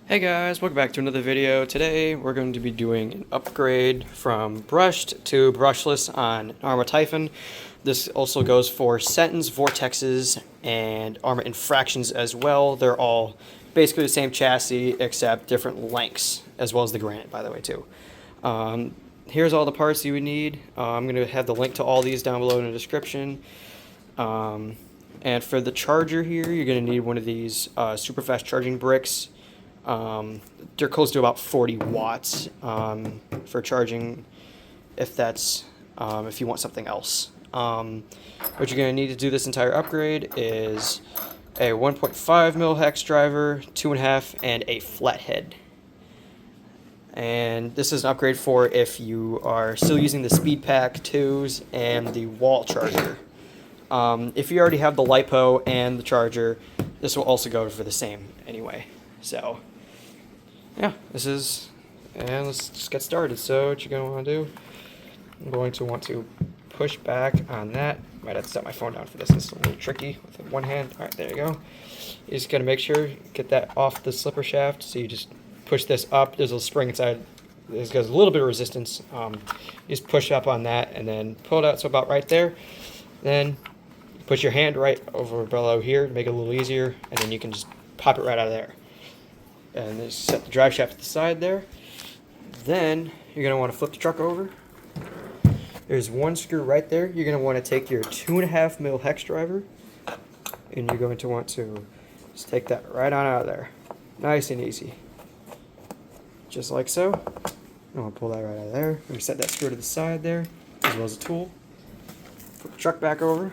Hey guys, welcome back to another video. Today we're going to be doing an upgrade from brushed to brushless on Arrma Typhon. This also goes for Sentons, Vortexes, and Arrma Infractions as well. They're all basically the same chassis except different lengths, as well as the Granite, by the way, too. Here's all the parts you would need. I'm going to have the link to all these down below in the description. And for the charger here, you're going to need one of these super fast charging bricks. They're close to about 40 watts for charging if that's if you want something else. What you're going to need to do this entire upgrade is a 1.5 mil hex driver, 2.5, and a flathead. And this is an upgrade for if you are still using the speed pack 2s and the wall charger. If you already have the LiPo and the charger, this will also go for the same anyway. So yeah, and let's just get started. So what you're going to want to do, I'm going to want to push back on that. Might have to set my phone down for this. It's a little tricky with one hand. All right, there you go. You just got to make sure you get that off the slipper shaft. So you just push this up. There's a spring inside. This got a little bit of resistance. You just push up on that and then pull it out. So about right there. Then put your hand right over below here to make it a little easier, and then you can just pop it right out of there. And then set the drive shaft to the side there. Then you're going to want to flip the truck over. There's one screw right there. You're going to want to take your 2.5 mil hex driver, and you're going to want to just take that right on out of there. Nice and easy. Just like so. I'm going to pull that right out of there. I'm going to set that screw to the side there, as well as a tool. Put the truck back over.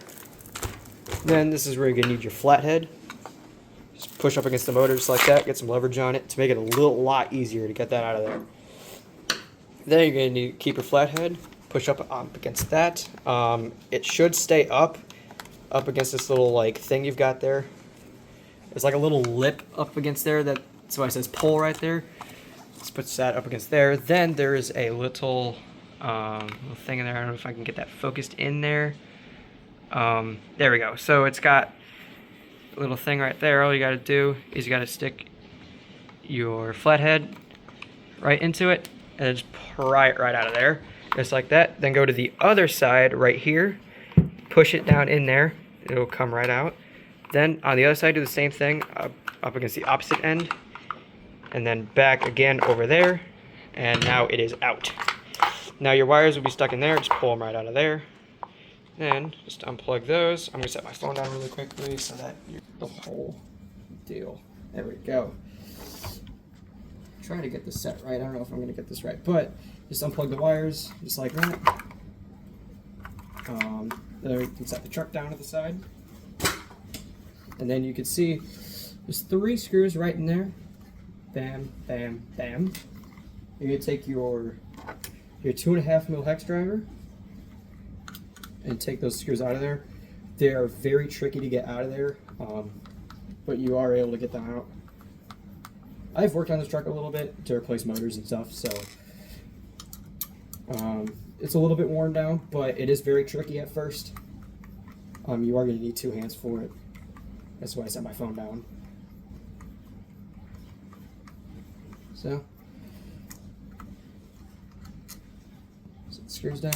Then this is where you're going to need your flathead. Just push up against the motor just like that, get some leverage on it to make it a lot easier to get that out of there. Then you're going to need to keep your flathead, push up against that. It should stay up against this little like thing you've got there. There's like a little lip up against there, that's why it says pull right there. Let's put that up against there. Then there is a little thing in there. I don't know if I can get that focused in there. There we go. So it's got a little thing right there. All you got to do is you got to stick your flathead right into it and then just pry it right out of there, just like that. Then go to the other side right here, push it down in there, it'll come right out. Then on the other side, do the same thing up against the opposite end, and then back again over there, and now it is out. Now your wires will be stuck in there. Just pull them right out of there. Then just unplug those. I'm going to set my phone down really quickly so that the whole deal. There we go. Trying to get this set right. I don't know if I'm going to get this right, but just unplug the wires just like that. Then we can set the truck down to the side. And then you can see there's 3 screws right in there. Bam, bam, bam. You're going to take your 2.5 mil hex driver and take those screws out of there. They are very tricky to get out of there, but you are able to get them out. I've worked on this truck a little bit to replace motors and stuff, so it's a little bit worn down, but it is very tricky at first. You are going to need 2 hands for it. That's why I set my phone down. So, set the screws down.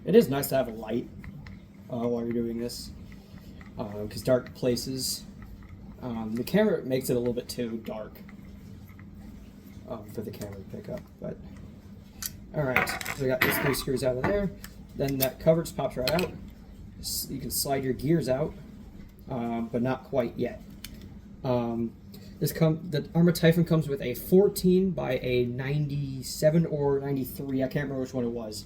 It is nice to have a light while you're doing this, because dark places, the camera makes it a little bit too dark for the camera to pick up. But all right, so I got these 3 screws out of there. Then that cover just pops right out. You can slide your gears out, but not quite yet. The Arrma Typhon comes with a 14 by a 97 or 93. I can't remember which one it was.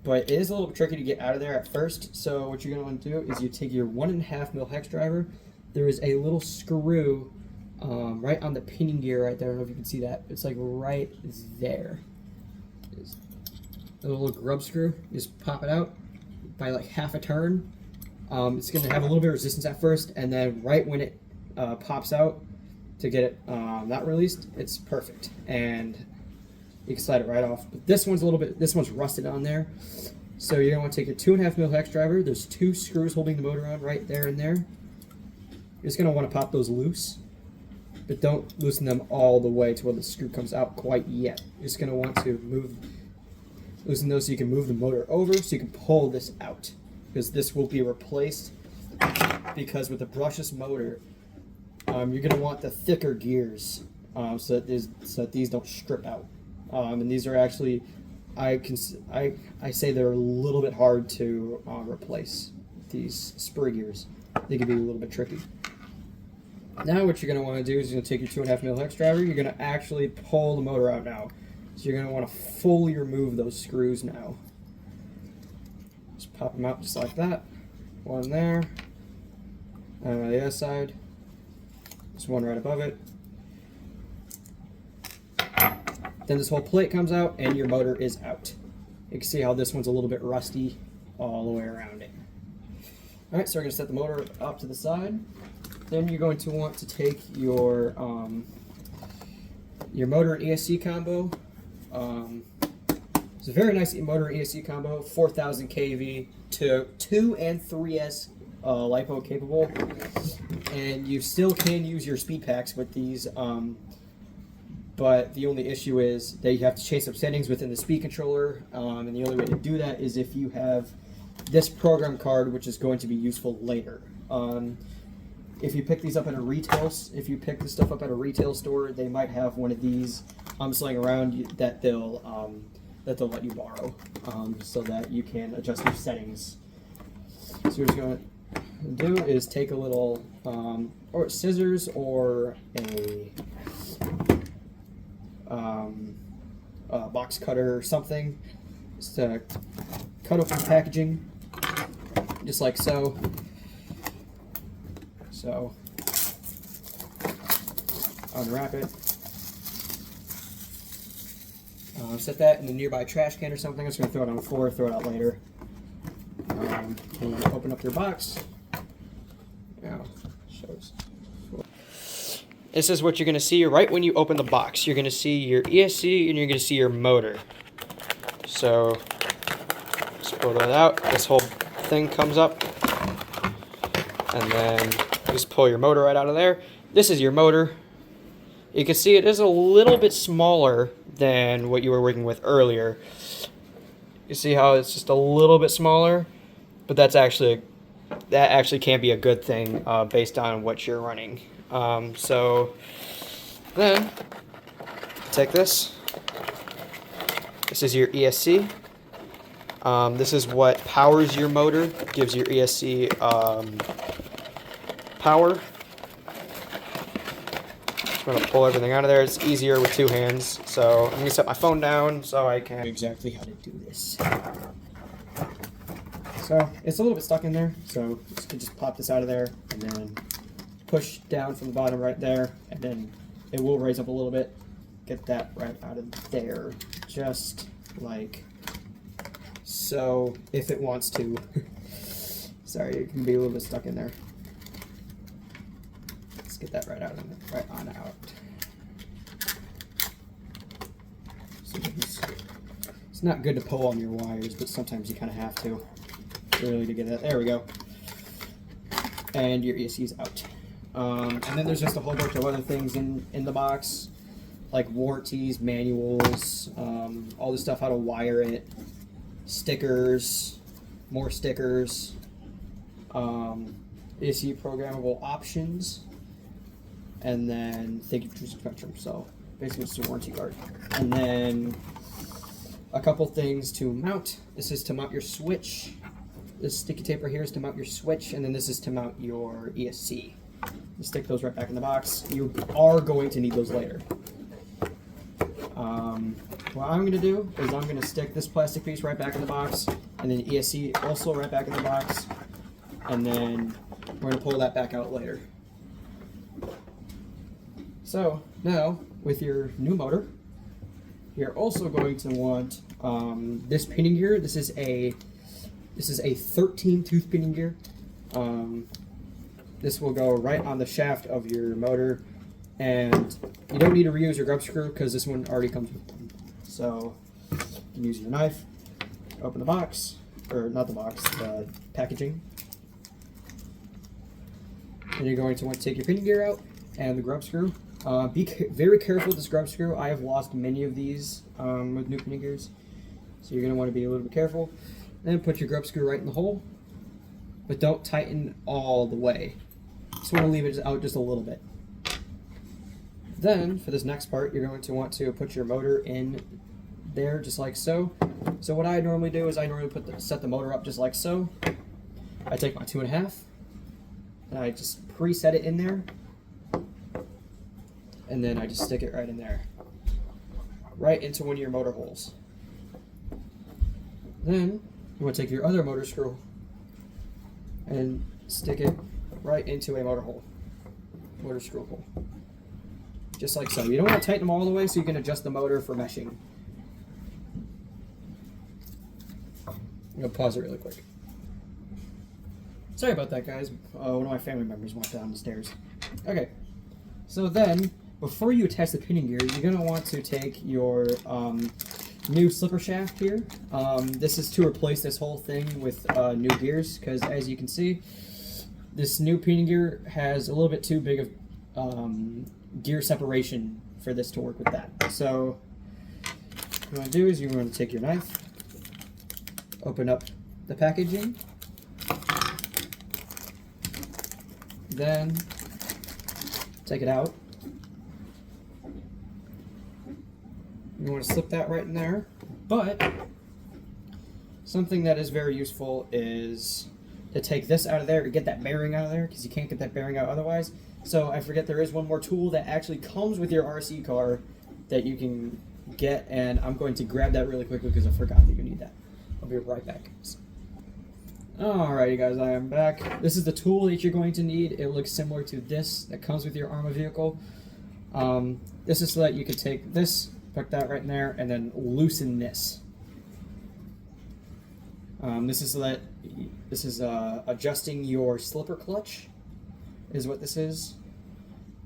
But it is a little tricky to get out of there at first, so what you're going to want to do is you take your 1.5 mil hex driver. There is a little screw right on the pinion gear right there. I don't know if you can see that. It's like right there. There's a little grub screw. You just pop it out by like half a turn. It's going to have a little bit of resistance at first, and then right when it pops out to get it not released, it's perfect. And you can slide it right off. But this one's rusted on there. So you're gonna want to take your 2.5 mil hex driver. There's 2 screws holding the motor on right there and there. You're just gonna want to pop those loose, but don't loosen them all the way to where the screw comes out quite yet. You're just gonna want to loosen those so you can move the motor over, so you can pull this out, because this will be replaced. Because with the brushless motor, you're gonna want the thicker gears, so that these don't strip out. And these are actually, I say they're a little bit hard to replace. These spur gears, they can be a little bit tricky. Now what you're going to want to do is you're going to take your 2.5 mil hex driver. You're going to actually pull the motor out now. So you're going to want to fully remove those screws now. Just pop them out just like that. One there. And on the other side, there's one right above it. Then this whole plate comes out and your motor is out. You can see how this one's a little bit rusty all the way around it. Alright, so we're going to set the motor up to the side. Then you're going to want to take your motor and ESC combo. It's a very nice motor and ESC combo, 4,000 kV to 2 and 3S LiPo capable. And you still can use your speed packs with these, but the only issue is that you have to change some settings within the speed controller, and the only way to do that is if you have this program card, which is going to be useful later. If you pick these up at if you pick this stuff up at a retail store, they might have one of these slaying around that they'll let you borrow, so that you can adjust your settings. So what you're just going to do is take a little or scissors or a box cutter or something, just to cut open the packaging, just like so. So, unwrap it. Set that in a nearby trash can or something. I'm just going to throw it on the floor, throw it out later. And open up your box. Now, shows. This is what you're going to see right when you open the box. You're going to see your ESC and you're going to see your motor. So, just pull that out. This whole thing comes up. And then just pull your motor right out of there. This is your motor. You can see it is a little bit smaller than what you were working with earlier. You see how it's just a little bit smaller, but that actually can be a good thing based on what you're running. So then take this. This is your ESC. This is what powers your motor, gives your ESC power. Just going to pull everything out of there. It's easier with 2 hands. So I'm going to set my phone down so I can exactly how to do this. So it's a little bit stuck in there, so you can just pop this out of there and then push down from the bottom right there, and then it will raise up a little bit. Get that right out of there, just like so, if it wants to. Sorry, it can be a little bit stuck in there. Let's get that right on out. So it's not good to pull on your wires, but sometimes you kind of have to, really, to get that. There we go. And your ESC is out. And then there's just a whole bunch of other things in the box, like warranties, manuals, all this stuff, how to wire it, stickers, more stickers, ESC programmable options, and then thank you for choosing Spectrum. So basically it's a warranty card. And then a couple things to mount. This is to mount your switch. This sticky tape right here is to mount your switch, and then this is to mount your ESC. You stick those right back in the box. You are going to need those later. What I'm going to do is I'm going to stick this plastic piece right back in the box, and then ESC also right back in the box, and then we're going to pull that back out later. So now, with your new motor, you're also going to want this pinion gear. This is a 13 tooth pinion gear. This will go right on the shaft of your motor, and you don't need to reuse your grub screw because this one already comes with one. So you can use your knife, open the box, or not the box, the packaging. And you're going to want to take your pinion gear out and the grub screw. Be very careful with this grub screw. I have lost many of these with new pinion gears, so you're going to want to be a little bit careful. Then put your grub screw right in the hole, but don't tighten all the way. Just want to leave it out just a little bit. Then for this next part, you're going to want to put your motor in there just like so. So what I normally do is I normally set the motor up just like so. I take my 2.5 and I just preset it in there, and then I just stick it right in there, right into one of your motor holes. Then you want to take your other motor screw and stick it right into a motor screw hole, just like so. You don't want to tighten them all the way, so you can adjust the motor for meshing. I'm gonna pause it really quick. Sorry about that, guys. One of my family members went down the stairs. Okay, so then before you attach the pinion gear, you're gonna want to take your new slipper shaft here. This is to replace this whole thing with new gears, because as you can see, this new pinion gear has a little bit too big of gear separation for this to work with that. So what you want to do is you want to take your knife, open up the packaging, then take it out. You want to slip that right in there, but something that is very useful is to take this out of there to get that bearing out of there, because you can't get that bearing out otherwise. So I forget there is one more tool that actually comes with your RC car that you can get, and I'm going to grab that really quickly because I forgot that you need that. I'll be right back. Alrighty guys, I am back. This is the tool that you're going to need. It looks similar to this that comes with your Arrma vehicle. This is so that you can take this, put that right in there, and then loosen this. This is so that this is adjusting your slipper clutch, is what this is.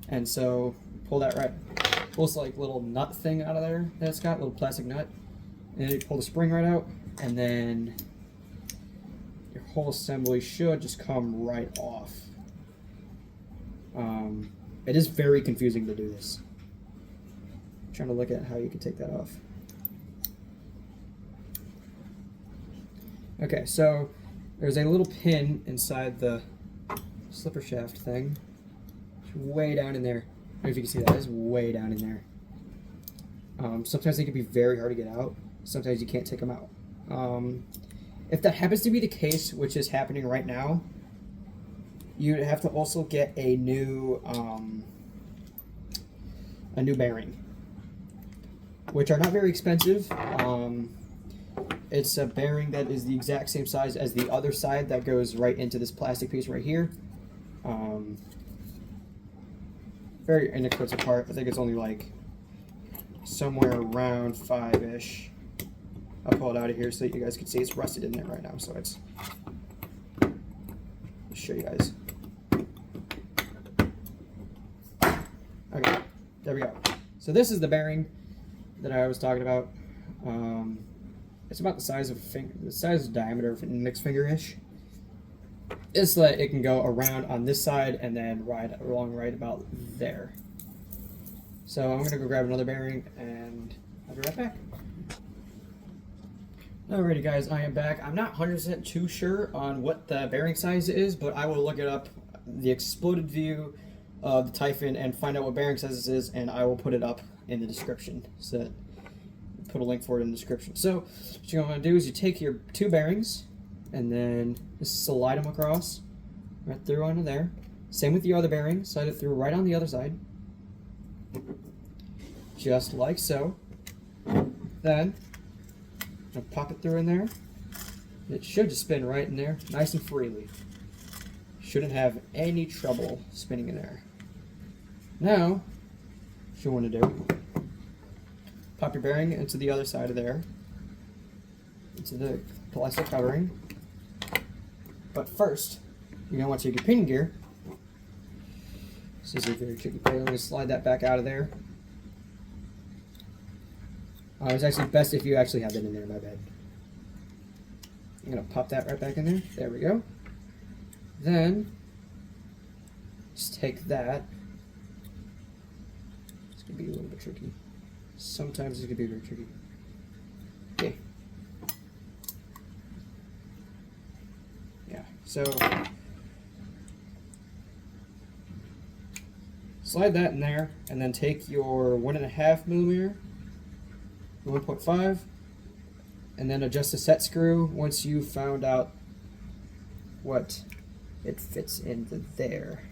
And so pull that right, pull this like little nut thing out of there that it's got, little plastic nut, and you pull the spring right out, and then your whole assembly should just come right off. It is very confusing to do this. I'm trying to look at how you can take that off. Okay, so there's a little pin inside the slipper shaft thing. It's way down in there. I don't know if you can see that. It's way down in there. Sometimes they can be very hard to get out. Sometimes you can't take them out. If that happens to be the case, which is happening right now, you'd have to also get a new bearing, which are not very expensive. It's a bearing that is the exact same size as the other side that goes right into this plastic piece right here. Very inexpensive part. I think it's only like somewhere around 5-ish. I'll pull it out of here so that you guys can see it's rusted in there right now. So it's, I'll show you guys. Okay, there we go. So this is the bearing that I was talking about. It's about the size of a finger, the size of diameter of an index finger-ish. It's so that it can go around on this side and then ride along right about there. So I'm gonna go grab another bearing and I'll be right back. Alrighty guys, I am back. I'm not 100% too sure on what the bearing size is, but I will look it up, the exploded view of the Typhon, and find out what bearing size this is, and I will put it up in the description. So put a link for it in the description. So what you're going to do is you take your two bearings and then just slide them across right through onto there. Same with the other bearing, slide it through right on the other side, just like so. Then pop it through in there. It should just spin right in there, nice and freely. Shouldn't have any trouble spinning in there. Now, what you want to do, pop your bearing into the other side of there, into the plastic covering. But first, you're going to want to take your pinion gear. This is a very tricky part. I'm going to slide that back out of there. It's actually best if you actually have that in there, my bad. I'm going to pop that right back in there. There we go. Then, just take that. It's going to be a little bit tricky. Sometimes it can be very tricky. Okay. Yeah, so slide that in there, and then take your 1.5 millimeter, 1.5, and then adjust the set screw once you found out what it fits into there.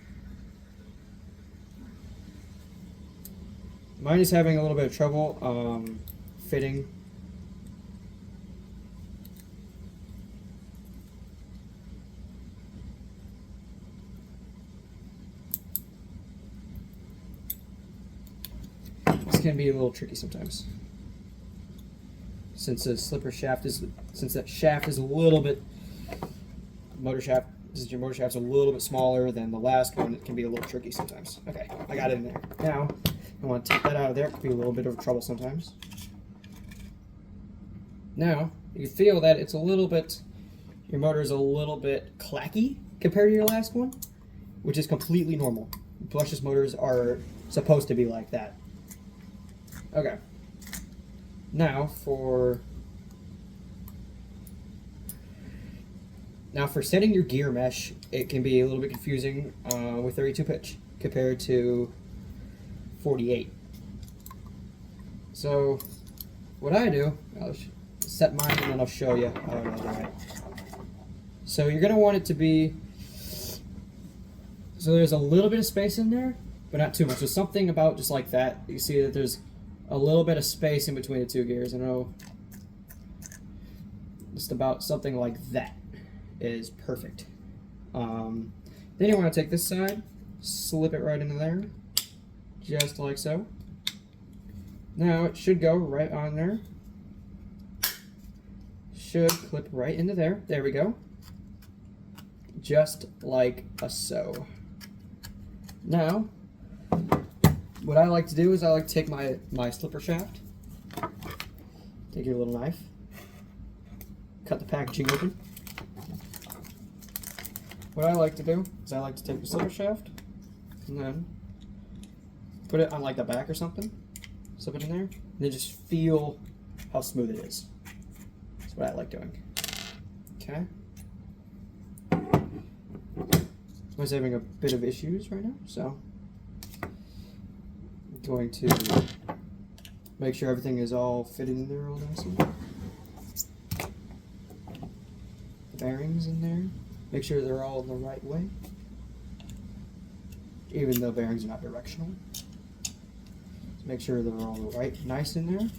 Mine is having a little bit of trouble fitting. This can be a little tricky sometimes. Since the slipper shaft is, since that shaft is a little bit, since your motor shaft's a little bit smaller than the last one, it can be a little tricky sometimes. Okay, I got it in there. Now, I want to take that out of there. It could be a little bit of trouble sometimes. Now, you feel that it's a little bit, your motor is a little bit clacky compared to your last one, which is completely normal. Brushless motors are supposed to be like that. Okay. Now for setting your gear mesh, it can be a little bit confusing with 32 pitch compared to 48. So what I do, I'll set mine and then I'll show you how to do it. So you're going to want it to be, so there's a little bit of space in there, but not too much. So something about just like that. You see that there's a little bit of space in between the two gears. I know just about something like that is perfect. Then you want to take this side, slip it right into there, just like so. Now it should go right on there. Should clip right into there. There we go. Just like so. Now, what I like to do is I like to take my slipper shaft, take your little knife, cut the packaging open. What I like to do is I like to take the slipper shaft and then put it on like the back or something, slip it in there, and then just feel how smooth it is. That's what I like doing. Okay. I was having a bit of issues right now, so I'm going to make sure everything is all fitted in there all nicely. The bearings in there, make sure they're all the right way, even though bearings are not directional. Just make sure they're all right, nice in there.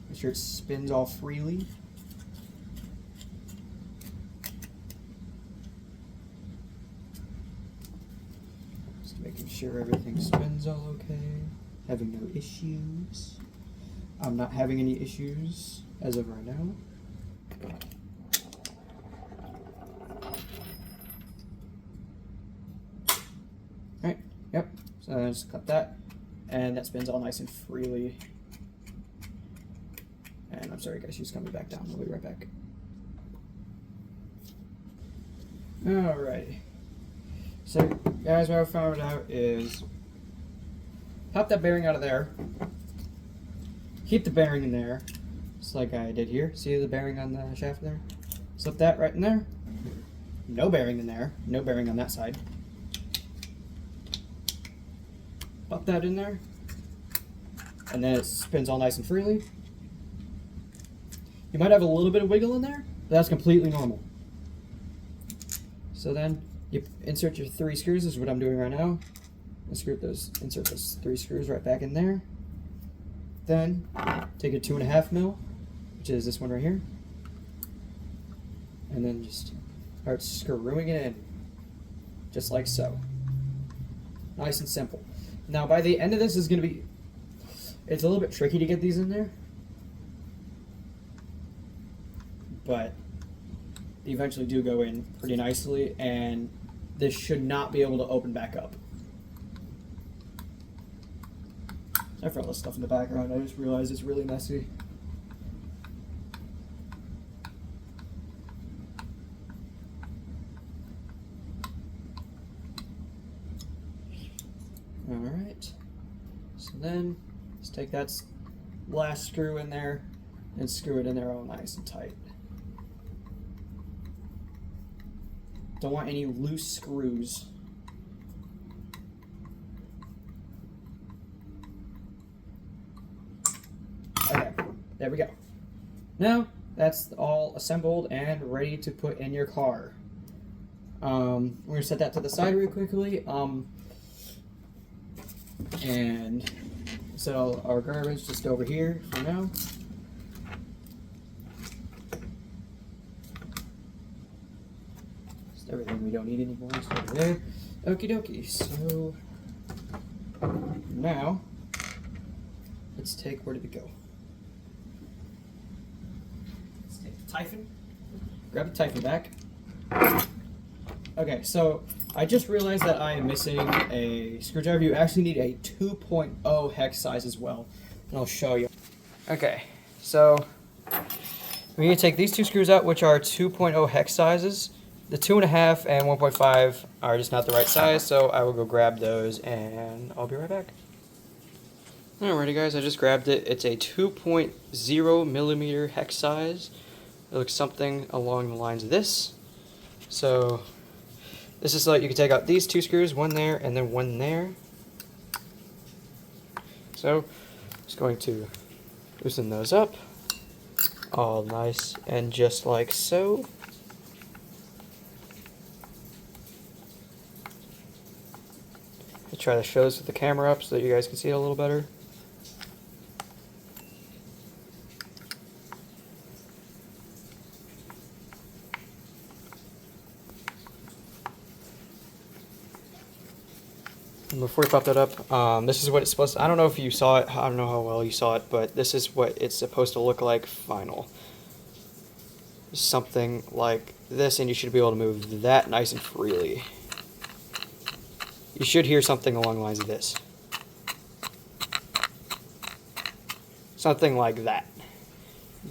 Make sure it spins all freely. Making sure everything spins all okay, having no issues. I'm not having any issues as of right now. Alright, yep, so I just cut that, and that spins all nice and freely. And I'm sorry guys, she's coming back down, we'll be right back. Alrighty. So, guys, what I found out is pop that bearing out of there, keep the bearing in there, just like I did here. See the bearing on the shaft there? Slip that right in there. No bearing in there, no bearing on that side. Pop that in there, and then it spins all nice and freely. You might have a little bit of wiggle in there, but that's completely normal. So then, you insert your 3 screws, this is what I'm doing right now. Insert those 3 screws right back in there. Then take a 2.5 mil, which is this one right here, and then just start screwing it in, just like so. Nice and simple. Now by the end of this is going to be, it's a little bit tricky to get these in there, but they eventually do go in pretty nicely, and this should not be able to open back up. I have all this stuff in the background, I just realized it's really messy. Alright, so then let's take that last screw in there and screw it in there all nice and tight. Don't want any loose screws. Okay, there we go. Now that's all assembled and ready to put in your car. We're gonna set that to the side real quickly. And so our garbage just over here for now. Just everything we don't need anymore is over there. Okie dokie. So now let's take, where did it go? Let's take the Typhon. Grab the Typhon back. Okay, so I just realized that I am missing a screwdriver. You actually need a 2.0 hex size as well, and I'll show you. Okay, so we're going to take these two screws out, which are 2.0 hex sizes. The 2.5 and 1.5 are just not the right size, so I will go grab those, and I'll be right back. Alrighty guys, I just grabbed it. It's a 2.0 millimeter hex size. It looks something along the lines of this. So this is so that you can take out these two screws, one there and then one there. So just going to loosen those up, all nice and just like so. I'll try to show this with the camera up so that you guys can see it a little better. Before we pop that up, this is what it's supposed to, I don't know if you saw it, I don't know how well you saw it, but this is what it's supposed to look like final. Something like this, and you should be able to move that nice and freely. You should hear something along the lines of this. Something like that.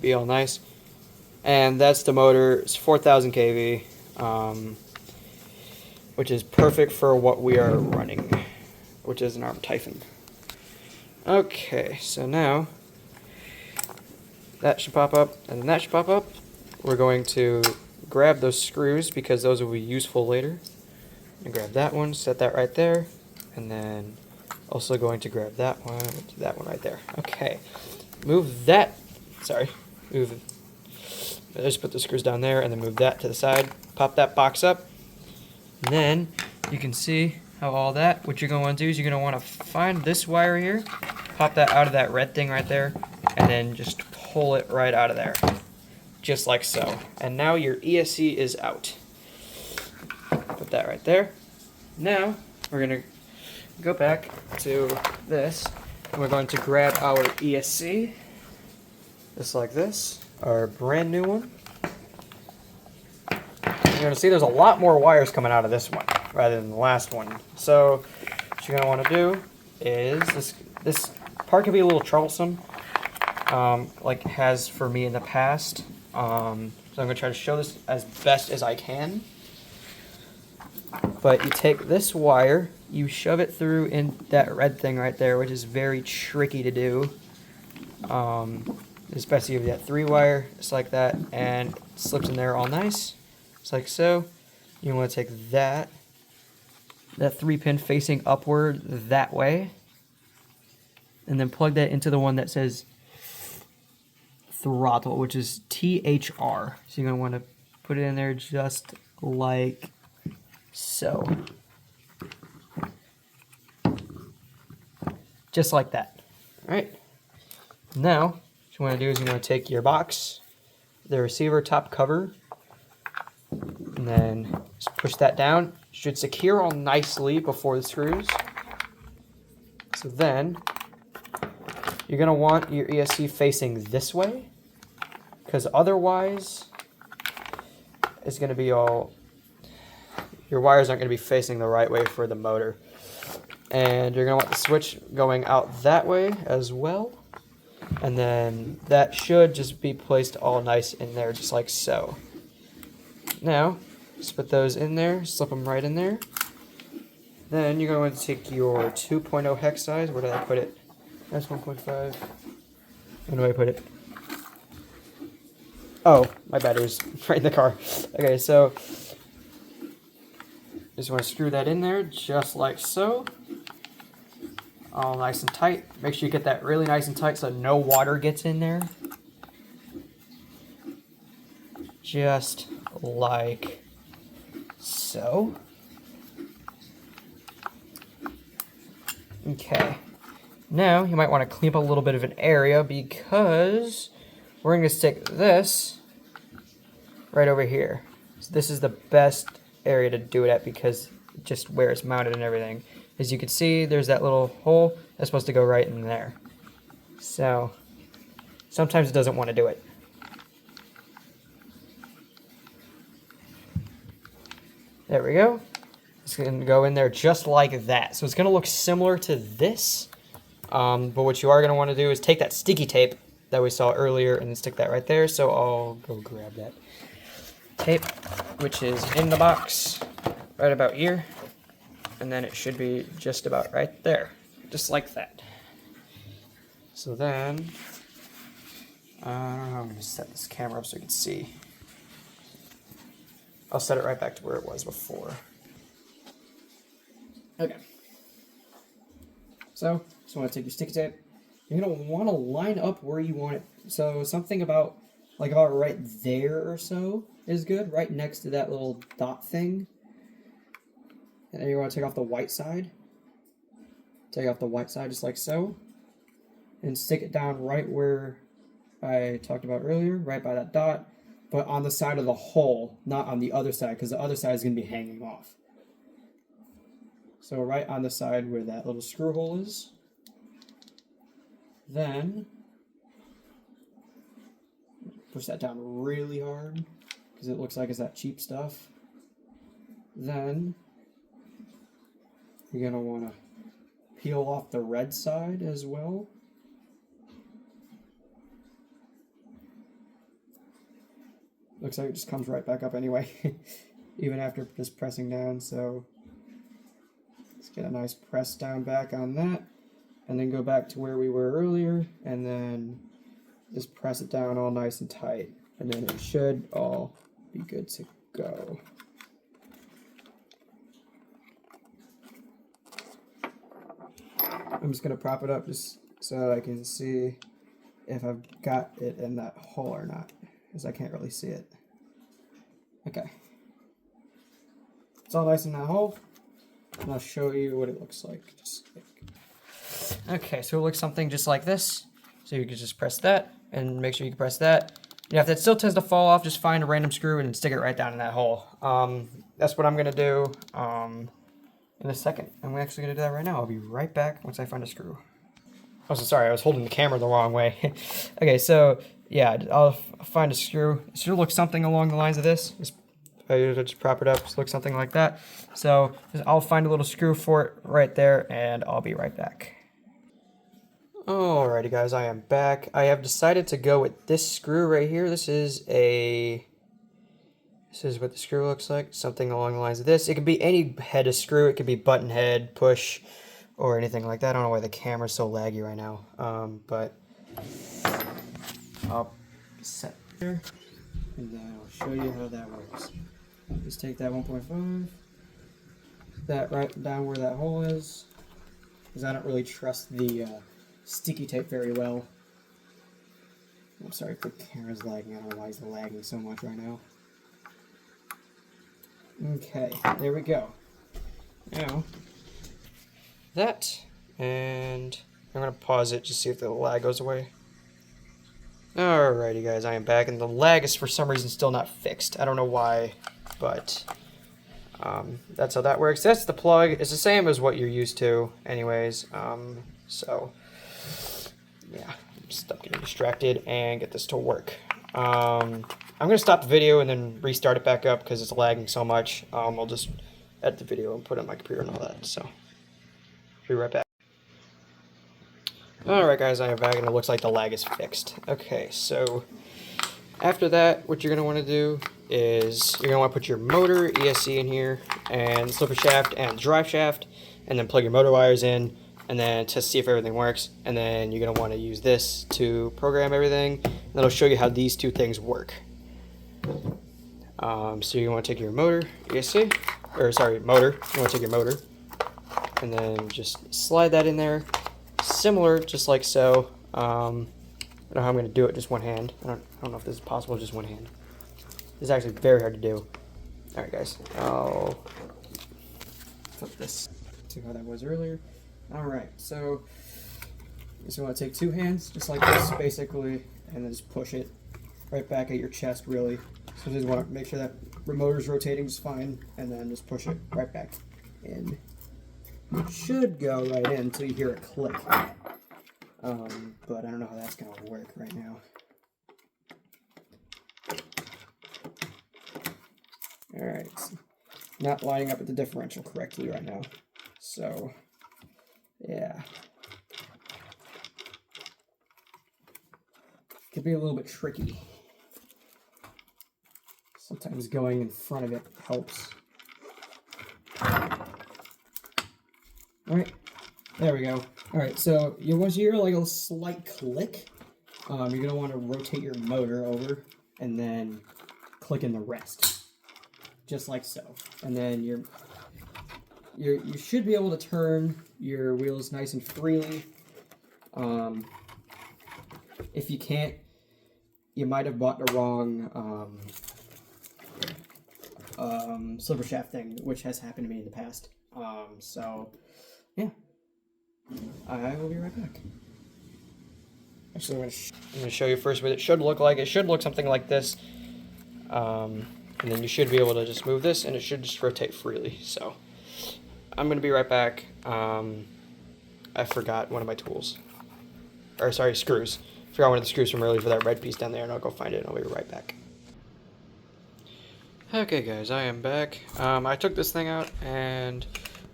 Be all nice. And that's the motor. It's 4,000 kV, which is perfect for what we are running, which is an Arrma Typhon. Okay, so now that should pop up, and then that should pop up. We're going to grab those screws because those will be useful later. And grab that one, set that right there, and then also going to grab that one right there. Okay, move that. Sorry, move it. Just put the screws down there, and then move that to the side. Pop that box up, and then you can see how all that. What you're going to want to do is you're going to want to find this wire here, pop that out of that red thing right there, and then just pull it right out of there, just like so. And now your ESC is out. Put that right there. Now we're going to go back to this, and we're going to grab our ESC, just like this, our brand new one. You're going to see there's a lot more wires coming out of this one rather than the last one. So what you're going to want to do is, this part can be a little troublesome, like it has for me in the past. So I'm going to try to show this as best as I can. But you take this wire, you shove it through in that red thing right there, which is very tricky to do. Especially if you have that 3-wire, just like that, and it slips in there all nice, just like so. You want to take that 3-pin facing upward that way, and then plug that into the one that says throttle, which is THR. So you're going to want to put it in there just like so. Just like that. Alright. Now, what you want to do is you want to take your box, the receiver top cover, and then just push that down. It should secure all nicely before the screws. So then, you're going to want your ESC facing this way, because otherwise, it's going to be all, your wires aren't going to be facing the right way for the motor. And you're going to want the switch going out that way as well. And then that should just be placed all nice in there, just like so. Now, just put those in there, slip them right in there. Then you're going to want to take your 2.0 hex size. Where did I put it? That's 1.5. Where do I put it? Oh, my battery's right in the car. Okay, so just want to screw that in there just like so. All nice and tight. Make sure you get that really nice and tight so no water gets in there. Just like so. Okay. Now you might want to clean up a little bit of an area because we're going to stick this right over here. So this is the best area to do it at because just where it's mounted and everything. As you can see, there's that little hole that's supposed to go right in there. So sometimes it doesn't want to do it. There we go. It's going to go in there just like that. So it's going to look similar to this. But what you are going to want to do is take that sticky tape that we saw earlier and then stick that right there. So I'll go grab that tape, which is in the box right about here. And then it should be just about right there. Just like that. So then, I don't know, I'm going to set this camera up so you can see. I'll set it right back to where it was before. Okay. So, just want to take your sticky tape. You're going to want to line up where you want it. So, something about right there or so is good. Right next to that little dot thing. And then you want to take off the white side. Take off the white side just like so. And stick it down right where I talked about earlier, right by that dot. But on the side of the hole, not on the other side, because the other side is going to be hanging off. So right on the side where that little screw hole is. Then, push that down really hard, because it looks like it's that cheap stuff. Then, you're going to want to peel off the red side as well. Looks like it just comes right back up anyway, even after just pressing down. So let's get a nice press down back on that, and then go back to where we were earlier, and then just press it down all nice and tight, and then it should all be good to go. I'm just going to prop it up just so I can see if I've got it in that hole or not, because I can't really see it. Okay. It's all nice in that hole, and I'll show you what it looks like. Okay, so it looks something just like this. So you can just press that, and make sure you can press that. Yeah, if that still tends to fall off, just find a random screw and stick it right down in that hole. That's what I'm going to do in a second. I'm actually going to do that right now. I'll be right back once I find a screw. Oh, so sorry, I was holding the camera the wrong way. Okay, so yeah, I'll find a screw. It should look something along the lines of this. Just prop it up, just look something like that. So I'll find a little screw for it right there, and I'll be right back. Alrighty guys, I am back. I have decided to go with this screw right here. This is what the screw looks like, something along the lines of this. It could be any head of screw. It could be button head, push, or anything like that. I don't know why the camera's so laggy right now, but I'll set there, and then I'll show you how that works. Just take that 1.5, that right down where that hole is, because I don't really trust the sticky tape very well. I'm sorry if the camera's lagging. I don't know why it's lagging so much right now. Okay, there we go. Now, that, and I'm going to pause it just see if the lag goes away. Alrighty guys, I am back, and the lag is for some reason still not fixed. I don't know why, but that's how that works. That's the plug. It's the same as what you're used to anyways. So, yeah, stop getting distracted and get this to work. I'm going to stop the video and then restart it back up because it's lagging so much. I'll just edit the video and put it on my computer and all that. So, be right back. Alright guys, I am back and it looks like the lag is fixed. Okay, so after that, what you're going to want to do is you're going to want to put your motor, ESC in here, and slipper shaft and drive shaft, and then plug your motor wires in, and then to see if everything works. And then you're going to want to use this to program everything. And that'll show you how these two things work. So you want to take your motor, ESC, or sorry, motor. You want to take your motor, and then just slide that in there, similar, just like so. I don't know how I'm going to do it, just one hand. I don't know if this is possible, just one hand. This is actually very hard to do. Alright guys, I'll flip this. See how that was earlier. Alright, so you just want to take two hands, just like this, basically, and then just push it right back at your chest, really. So just want to make sure that the motor's rotating just fine, and then just push it right back in. It should go right in until you hear a click. But I don't know how that's going to work right now. Alright, not lining up with the differential correctly right now. So, yeah. Could be a little bit tricky. Sometimes going in front of it helps. Alright, there we go. Alright, so once you hear like a slight click, you're going to want to rotate your motor over and then click in the rest. Just like so. And then you should be able to turn your wheels nice and freely. If you can't, you might have bought the wrong slipper shaft thing, which has happened to me in the past. So, yeah. I will be right back. Actually, I'm going to show you first what it should look like. It should look something like this. And then you should be able to just move this, and it should just rotate freely. So, I'm going to be right back. I forgot one of my tools. Or, sorry, screws. I forgot one of the screws from earlier for that red piece down there, and I'll go find it, and I'll be right back. Okay, guys, I am back. I took this thing out, and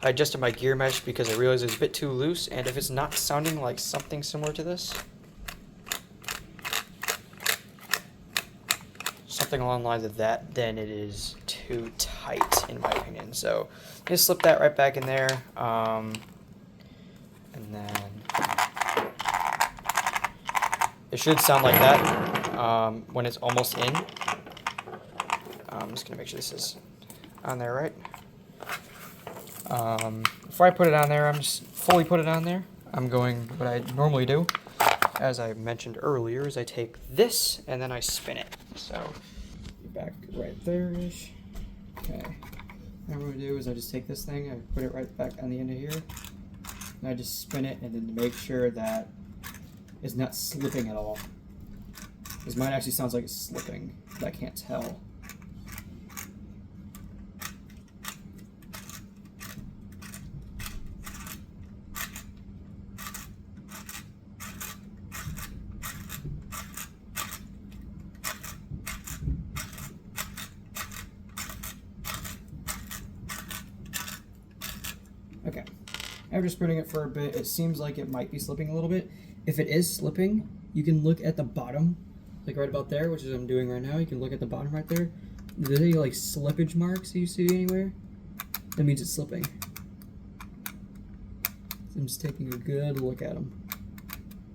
I adjusted my gear mesh because I realized it's a bit too loose, and if it's not sounding like something similar to this, something along the lines of that, then it is too tight, in my opinion. So, just slip that right back in there, and then it should sound like that when it's almost in. I'm just going to make sure this is on there right. Before I put it on there, I'm just fully put it on there. I'm going, what I normally do, as I mentioned earlier, is I take this and then I spin it. So, back right there-ish. Okay. What I'm going to do is I just take this thing, I put it right back on the end of here, and I just spin it, and then to make sure that it's not slipping at all. Because mine actually sounds like it's slipping, but I can't tell. Okay, after spinning it for a bit, it seems like it might be slipping a little bit. If it is slipping, you can look at the bottom, like right about there, which is what I'm doing right now. You can look at the bottom right there. Are there any like slippage marks you see anywhere? That means it's slipping. So I'm just taking a good look at them.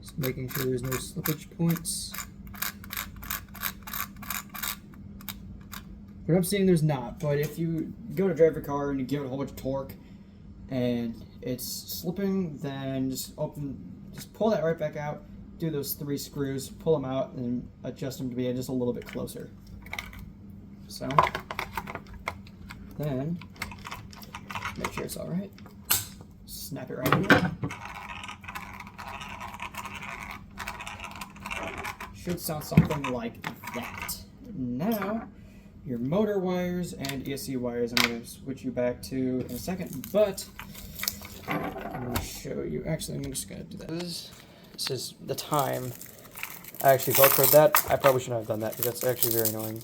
Just making sure there's no slippage points. But I'm seeing there's not, but if you go to drive your car and you give it a whole bunch of torque, and it's slipping, then just pull that right back out, do those 3 screws, pull them out, and adjust them to be just a little bit closer. So, then, make sure it's alright. Snap it right in there. Should sound something like that. Now, your motor wires and ESC wires, I'm going to switch you back to in a second, but I'm going to show you. Actually, I'm just going to do that. This is the time. I actually velcroed that. I probably shouldn't have done that because that's actually very annoying.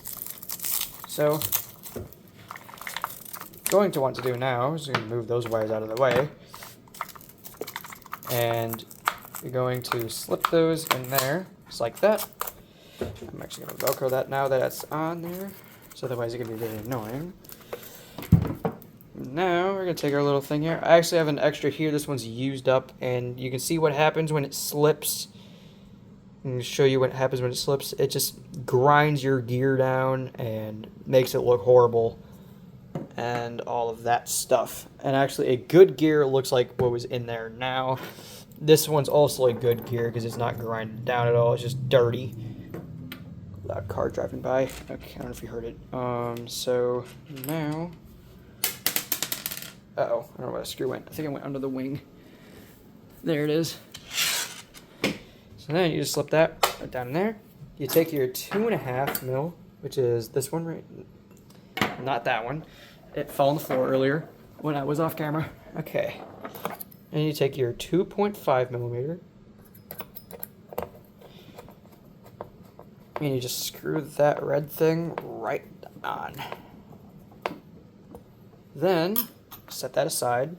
So, going to want to do now is going to move those wires out of the way. And you're going to slip those in there, just like that. I'm actually going to velcro that now that it's on there. so otherwise it can be very annoying. Now we're gonna take our little thing here. I actually have an extra here. This one's used up, and you can see what happens when it slips. I'm gonna show you what happens when it slips. It just grinds your gear down and makes it look horrible, and all of that stuff. And actually, a good gear looks like what was in there now. This one's also a good gear because it's not grinded down at all. It's just dirty. Loud car driving by. Okay, I don't know if you heard it. So now. Uh-oh, I don't know where the screw went. I think it went under the wing. There it is. So then you just slip that right down in there. You take your 2.5 mil, which is this one right, not that one. It fell on the floor earlier when I was off camera. Okay. And you take your 2.5 millimeter. And you just screw that red thing right on. Then set that aside.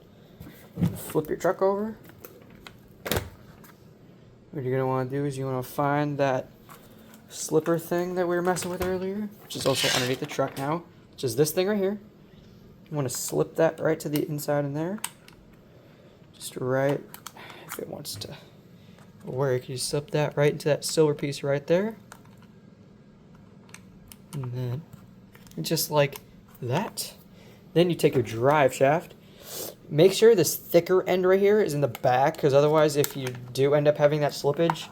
Flip your truck over. What you're going to want to do is you want to find that slipper thing that we were messing with earlier, which is also underneath the truck now, which is this thing right here. You want to slip that right to the inside in there. Just right, if it wants to work, you slip that right into that silver piece right there. And then, just like that. Then you take your drive shaft. Make sure this thicker end right here is in the back, because otherwise if you do end up having that slippage,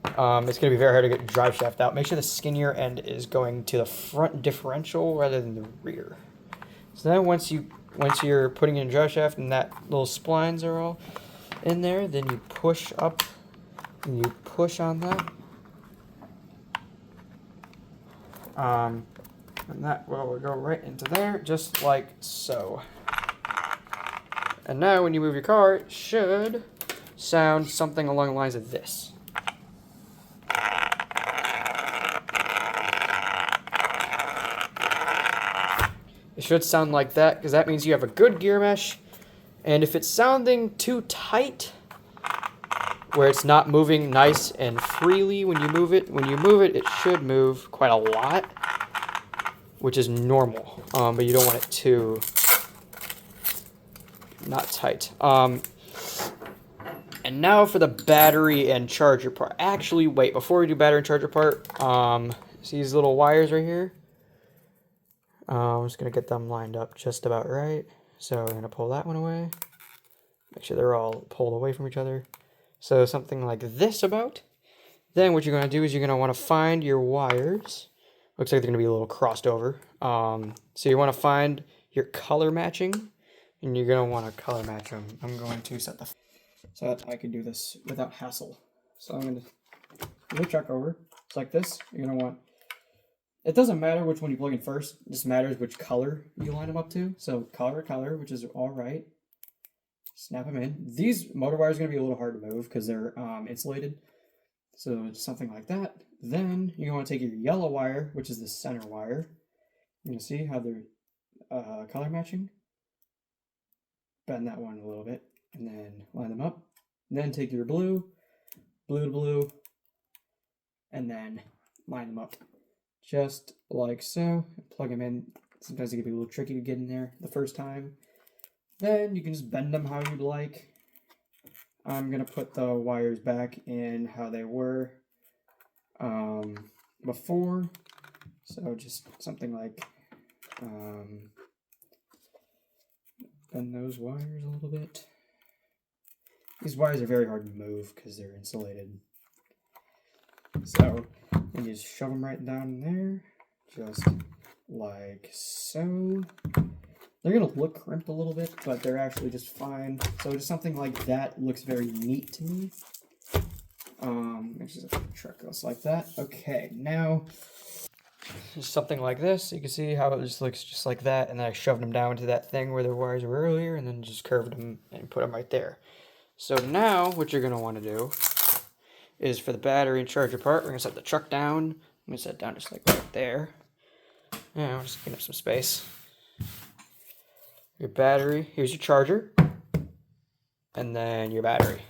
it's going to be very hard to get your drive shaft out. Make sure the skinnier end is going to the front differential rather than the rear. So now once you're putting in your drive shaft and that little splines are all in there, then you push up and you push on that. And that will go right into there, just like so. And now when you move your car, it should sound something along the lines of this. It should sound like that, because that means you have a good gear mesh. And if it's sounding too tight, where it's not moving nice and freely when you move it, it should move quite a lot, which is normal, but you don't want it too not tight. And now for the battery and charger part. Actually, wait, before we do battery and charger part, see these little wires right here? I'm just going to get them lined up just about right. So we're going to pull that one away. Make sure they're all pulled away from each other. So something like this about. Then what you're going to do is you're going to want to find your wires. Looks like they're going to be a little crossed over. So you want to find your color matching. And you're going to want to color match them. I'm going to set the... so that I can do this without hassle. So I'm going to move the truck over. It's like this. You're going to want... it doesn't matter which one you plug in first. It just matters which color you line them up to. So color, which is all right. Snap them in. These motor wires are going to be a little hard to move because they're insulated. So it's something like that. Then you're going to take your yellow wire, which is the center wire. You're going to see how they're color matching. Bend that one a little bit and then line them up. And then take your blue to blue, and then line them up. Just like so. Plug them in. Sometimes it can be a little tricky to get in there the first time. Then you can just bend them how you'd like. I'm going to put the wires back in how they were before. So just something like bend those wires a little bit. These wires are very hard to move because they're insulated. So and you just shove them right down in there, just like so. They're going to look crimped a little bit, but they're actually just fine. So just something like that looks very neat to me. Just a truck goes like that. Okay, now just something like this. You can see how it just looks just like that, and then I shoved them down to that thing where the wires were earlier, and then just curved them and put them right there. So now what you're going to want to do is for the battery and charger part, we're going to set the truck down. I'm going to set it down just like right there. Yeah, I'll just clean up some space. Your battery, here's your charger, and then your battery.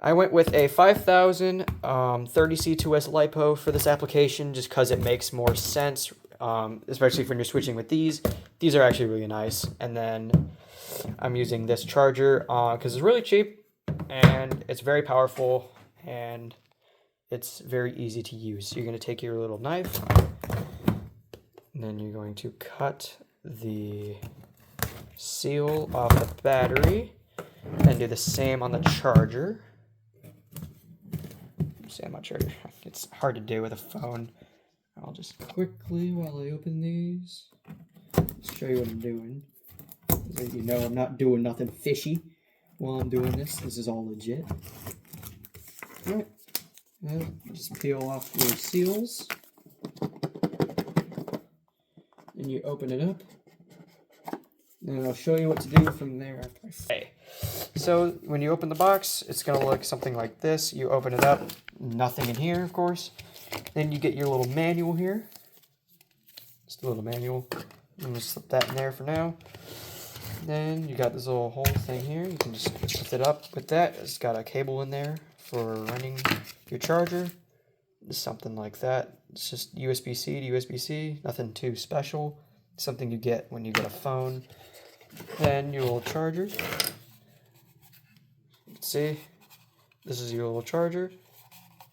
I went with a 5000 30C2S LiPo for this application just because it makes more sense, especially when you're switching with these. These are actually really nice. And then I'm using this charger because it's really cheap and it's very powerful and it's very easy to use. So you're going to take your little knife and then you're going to cut the seal off the battery and do the same on the charger. Same on charger. It's hard to do with a phone. I'll just quickly, while I open these, show you what I'm doing. So you know I'm not doing nothing fishy while I'm doing this. This is all legit. Alright. Just peel off your seals. And you open it up. And I'll show you what to do from there. Okay. So when you open the box, it's going to look something like this. You open it up. Nothing in here, of course. Then you get your little manual here. Just a little manual. I'm going to slip that in there for now. Then you got this little whole thing here. You can just lift it up with that. It's got a cable in there for running your charger. Just something like that. It's just USB-C to USB-C. Nothing too special. Something you get when you get a phone. Then your little charger. You can see, this is your little charger.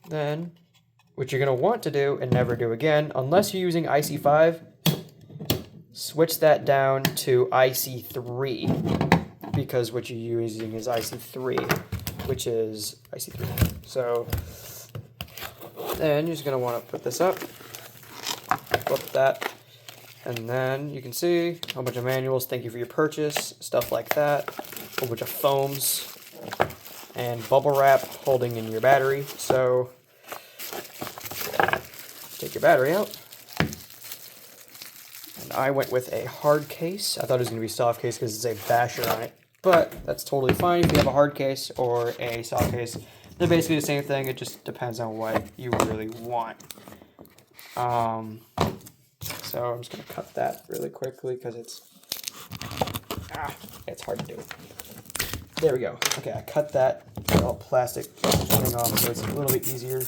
Then, what you're going to want to do and never do again, unless you're using IC5, switch that down to IC3, because what you're using is IC3, which is IC3. So, then you're just going to want to put this up, flip that, and then you can see a whole bunch of manuals, thank you for your purchase, stuff like that, a whole bunch of foams, and bubble wrap holding in your battery. So take your battery out. And I went with a hard case. I thought it was going to be a soft case because it's a basher on it, but that's totally fine if you have a hard case or a soft case. They're basically the same thing. It just depends on what you really want. So I'm just going to cut that really quickly because it's hard to do. There we go. Okay, I cut that all plastic thing off so it's a little bit easier.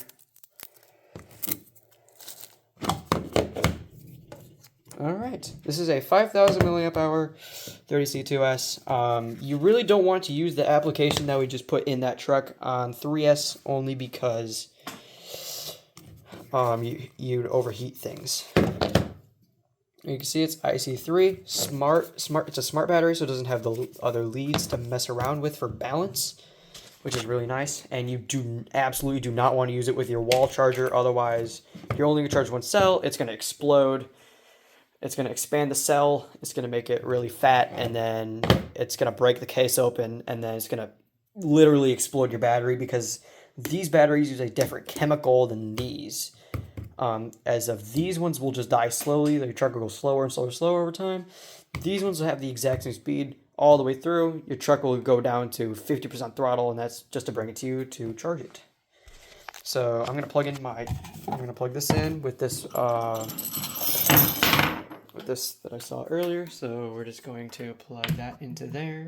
Alright, this is a 5000 milliamp hour 30C2S. You really don't want to use the application that we just put in that truck on 3S only because you'd overheat things. You can see it's IC3, smart. It's a smart battery, so it doesn't have the other leads to mess around with for balance, which is really nice. And you absolutely do not want to use it with your wall charger, otherwise you're only going to charge one cell, it's going to explode. It's going to expand the cell, it's going to make it really fat, and then it's going to break the case open, and then it's going to literally explode your battery because these batteries use a different chemical than these. As of these ones will just die slowly, your truck will go slower and slower and slower over time. These ones will have the exact same speed all the way through. Your truck will go down to 50% throttle, and that's just to bring it to you to charge it. So I'm gonna plug this in with this that I saw earlier. So we're just going to plug that into there.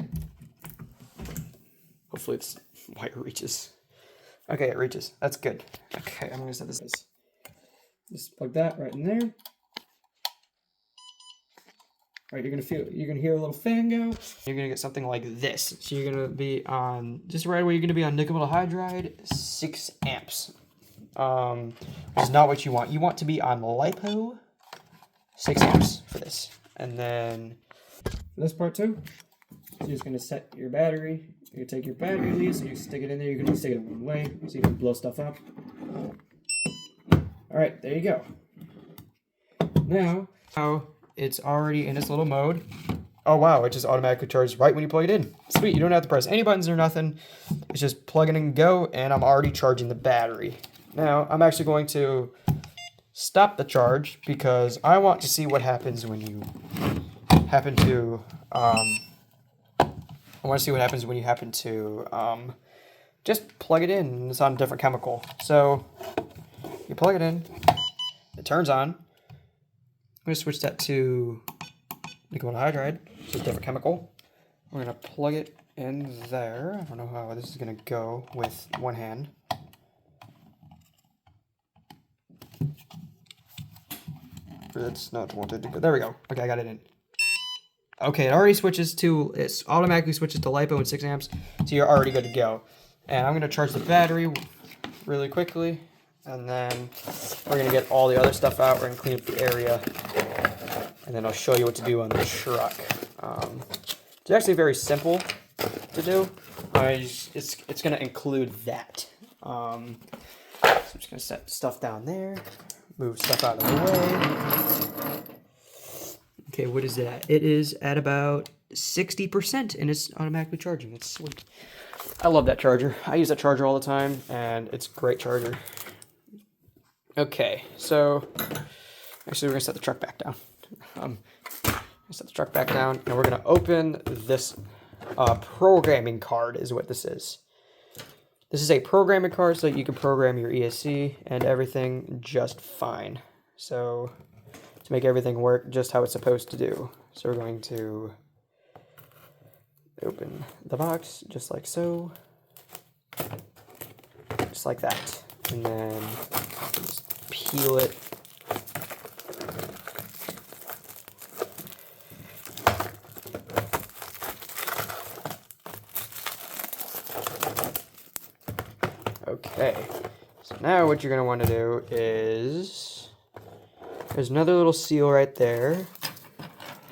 Hopefully this wire reaches. Okay, it reaches. That's good. Okay, I'm gonna set this. Just plug that right in there. All right, you're gonna hear a little fan go. You're gonna get something like this. So you're gonna be on, just right away, you're gonna be on nickel hydride, 6 amps. Which is not what you want. You want to be on LiPo, 6 amps for this. And then for this part too, you're just gonna set your battery. You're gonna take your battery lead, so you stick it in there. You're gonna stick it one way, so you can blow stuff up. All right, there you go. Now it's already in its little mode. Oh wow, it just automatically charges right when you plug it in. Sweet, you don't have to press any buttons or nothing. It's just plug in and go, and I'm already charging the battery. Now, I'm actually going to stop the charge because I want to see what happens when you happen to, just plug it in and it's on a different chemical. So, you plug it in, it turns on. I'm going to switch that to nickel hydride, which is a different chemical. We're going to plug it in there. I don't know how this is gonna go with one hand. It's not wanted to go. There we go. Okay, I got it in. Okay, it already switches to, it automatically switches to LiPo and 6 amps, so you're already good to go. And I'm gonna charge the battery really quickly, and then we're gonna get all the other stuff out. We're gonna clean up the area, and then I'll show you what to do on the truck. It's actually very simple to do. It's gonna include that. So I'm just gonna set stuff down there, move stuff out of the way. Okay, what is that? It is at about 60% and it's automatically charging. It's sweet. I love that charger. I use that charger all the time and it's a great charger. Okay, so actually we're gonna set the truck back down. Set the truck back down and we're gonna open this programming card is what this is. This is a programming card so that you can program your ESC and everything just fine. So to make everything work just how it's supposed to do. So we're going to open the box just like so. Just like that. And then just peel it. Okay, so now what you're going to want to do is, there's another little seal right there,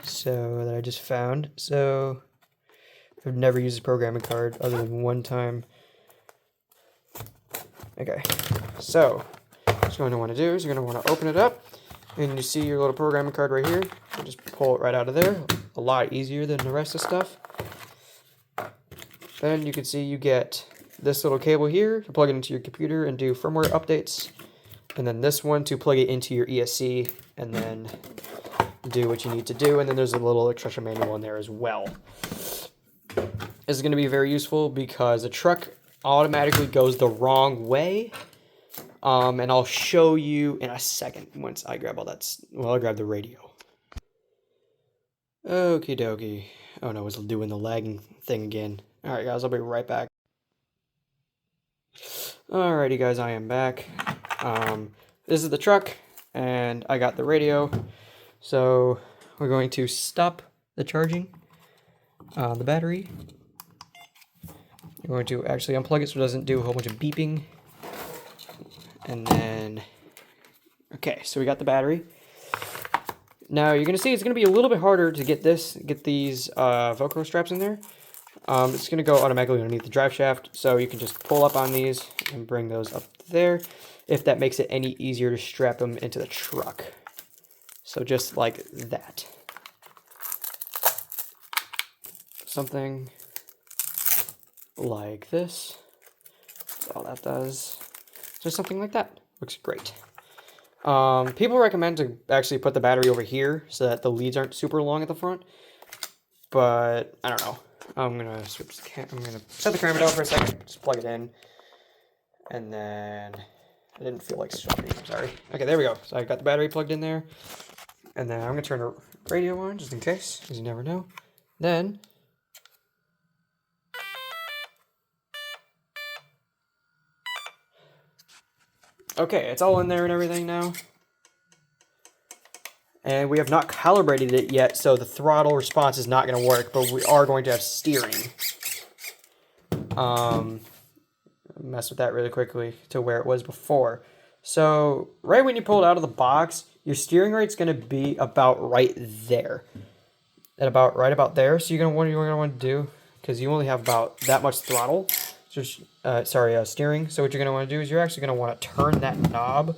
so that I just found. So I've never used a programming card other than one time. Okay, so what you're going to want to do is you're going to want to open it up, and you see your little programming card right here. You just pull it right out of there, a lot easier than the rest of the stuff. Then you can see you get this little cable here to plug it into your computer and do firmware updates, and then this one to plug it into your ESC and then do what you need to do. And then there's a little instruction manual in there as well. This is going to be very useful because the truck automatically goes the wrong way, and I'll show you in a second once I grab all that. Well, I'll grab the radio. Okie dokie. Oh no, it's doing the lagging thing again. Alright guys, I'll be right back. Alrighty guys, I am back. This is the truck, and I got the radio. So we're going to stop the charging the battery. We're going to actually unplug it so it doesn't do a whole bunch of beeping. And then, okay, so we got the battery. Now you're going to see it's going to be a little bit harder to get these Velcro straps in there. It's going to go automatically underneath the drive shaft, so you can just pull up on these and bring those up there, if that makes it any easier to strap them into the truck. So just like that. Something like this. That's all that does. Just something like that. Looks great. People recommend to actually put the battery over here so that the leads aren't super long at the front, but I don't know. I'm gonna set the camera down for a second, just plug it in, and then I didn't feel like swapping. I'm sorry. Okay, there we go. So I got the battery plugged in there, and then I'm gonna turn the radio on just in case, because you never know. Then okay, it's all in there and everything now. And we have not calibrated it yet, so the throttle response is not going to work, but we are going to have steering. Mess with that really quickly to where it was before. So right when you pull it out of the box, your steering rate's going to be about right there. Right about there. So you're going to want to do, because you only have about that much throttle. Steering. So what you're going to want to do is you're actually going to want to turn that knob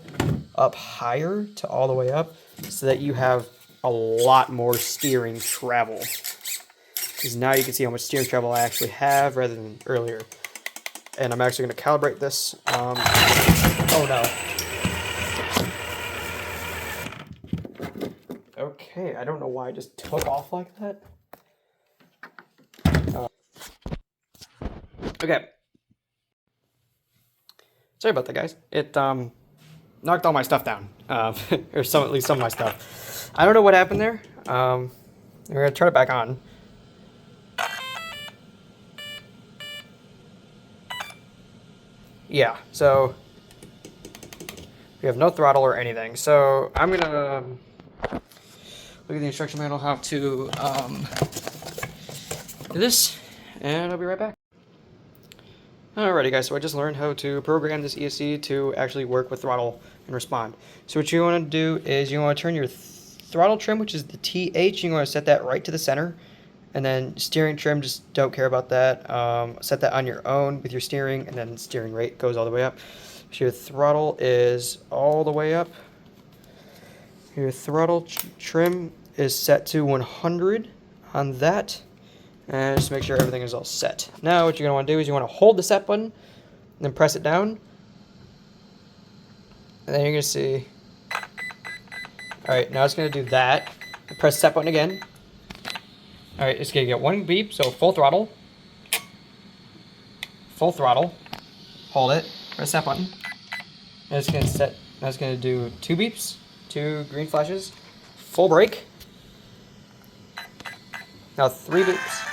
up higher to all the way up, so that you have a lot more steering travel. Because now you can see how much steering travel I actually have rather than earlier. And I'm actually going to calibrate this. Oh no. Okay, I don't know why I just took off like that. Okay. Sorry about that, guys. It knocked all my stuff down, or at least some of my stuff. I don't know what happened there. We're gonna turn it back on. yeah, so we have no throttle or anything. So I'm gonna look at the instruction manual how to do this, and I'll be right back. Alrighty guys, so I just learned how to program this ESC to actually work with throttle and respond. So what you want to do is you want to turn your throttle trim, which is the TH, you want to set that right to the center. And then steering trim, just don't care about that. Set that on your own with your steering, and then steering rate goes all the way up. So your throttle is all the way up. Your throttle trim is set to 100 on that. And just make sure everything is all set. Now what you're going to want to do is you want to hold the set button, and then press it down. And then you're going to see, alright, now it's going to do that. Press set button again. Alright, it's going to get one beep, so full throttle. Full throttle. Hold it, press that button. And it's going to set, now it's going to do 2 beeps, 2 green flashes. Full brake. Now 3 beeps.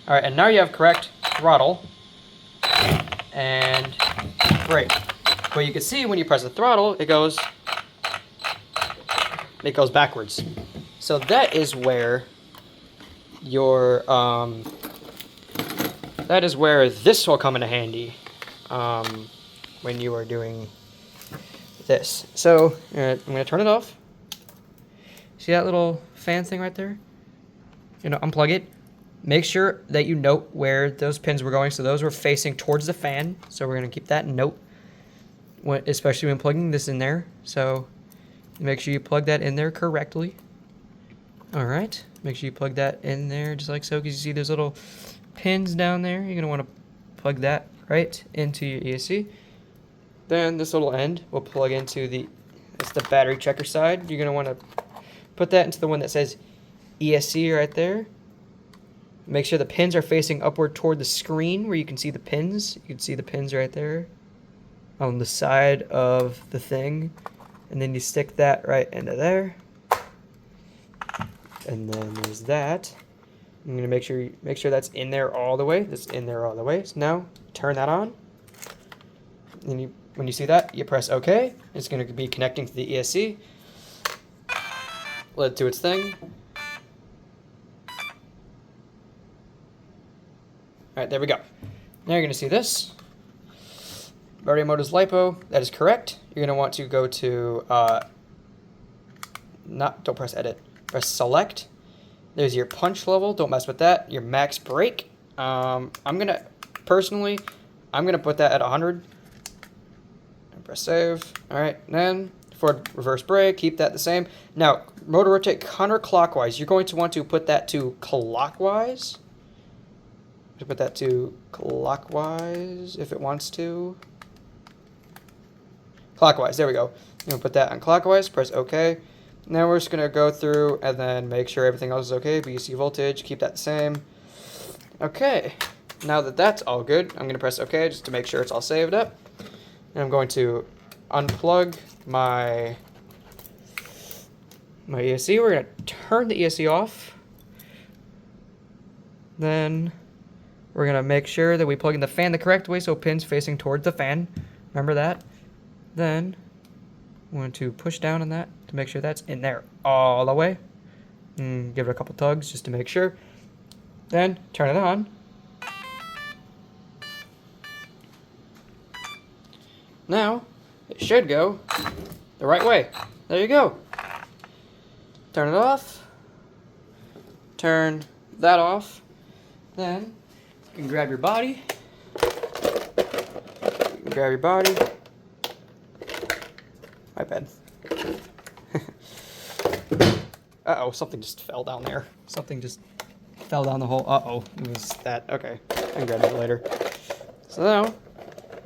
Alright, and now you have correct throttle and brake. But you can see when you press the throttle, it goes backwards. So that is where your this will come into handy when you are doing this. So I'm going to turn it off. See that little fan thing right there? Unplug it. Make sure that you note where those pins were going. So those were facing towards the fan. So we're going to keep that note, especially when plugging this in there. So make sure you plug that in there correctly. All right. Make sure you plug that in there just like so, because you see those little pins down there. You're going to want to plug that right into your ESC. Then this little end will plug into that's the battery checker side. You're going to want to put that into the one that says ESC right there. Make sure the pins are facing upward toward the screen where you can see the pins. You can see the pins right there on the side of the thing. And then you stick that right into there. And then there's that. I'm going to make sure that's in there all the way. That's in there all the way. So now turn that on. And when you see that, you press OK. It's going to be connecting to the ESC. Let it do its thing. Alright, there we go. Now you're going to see this. Battery mode is LiPo. That is correct. You're going to want to go to, don't press edit. Press select. There's your punch level. Don't mess with that. Your max brake. Personally, I'm going to put that at 100. And press save. Alright, then for reverse brake, keep that the same. Now, motor rotate counterclockwise. You're going to want to put that to clockwise. Put that to clockwise if it wants to. Clockwise, there we go. You're going to put that on clockwise, press OK. Now we're just going to go through and then make sure everything else is okay. BC voltage, keep that the same. Okay, now that that's all good, I'm going to press OK just to make sure it's all saved up. And I'm going to unplug my ESC. We're going to turn the ESC off. Then we're going to make sure that we plug in the fan the correct way, so pins facing towards the fan. Remember that. Then we want to push down on that to make sure that's in there all the way. And give it a couple tugs just to make sure. Then turn it on. Now it should go the right way. There you go. Turn it off. Turn that off. Then you can grab your body. My bad. Uh-oh, something just fell down there. Something just fell down the hole. Uh-oh, it was that. Okay, I can grab that later. So now,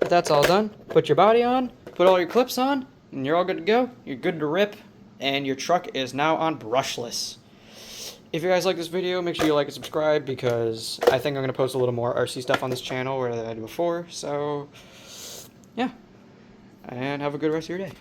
if that's all done, put your body on, put all your clips on, and you're all good to go. You're good to rip, and your truck is now on brushless. If you guys like this video, make sure you like and subscribe, because I think I'm going to post a little more RC stuff on this channel than I did before. So, yeah. And have a good rest of your day.